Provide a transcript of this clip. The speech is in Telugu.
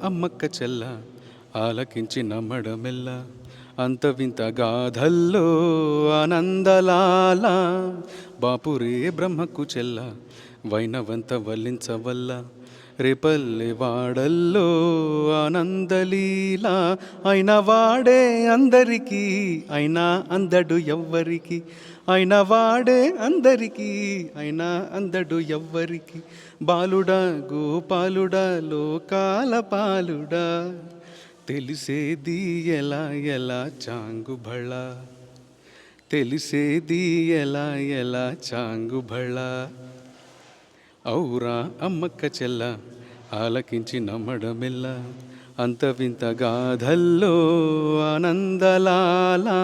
అమ్మక్క చెల్ల ఆలకించి నమ్మడమెల్ల అంత వింత గాథల్లో ఆనందలాల బాపురే బ్రహ్మకు చెల్ల వైనవంత వల్లించవల్ల రేపల్లె వాడల్లో ఆనందలీల అయిన వాడే అందరికీ అయినా అందడు ఎవ్వరికి అయిన వాడే అందరికీ అయినా అందడు ఎవ్వరికి బాలుడా గోపాలుడా లోకాల పాలుడా తెలిసేది ఎలా ఎలా చాంగుబళ తెలిసేది ఎలా ఎలా చాంగుబళ ఔరా అమ్మక్క చెల్ల ఆలకించి నమ్మడమెల్ల అంత వింత గాథల్లో ఆనందలాలా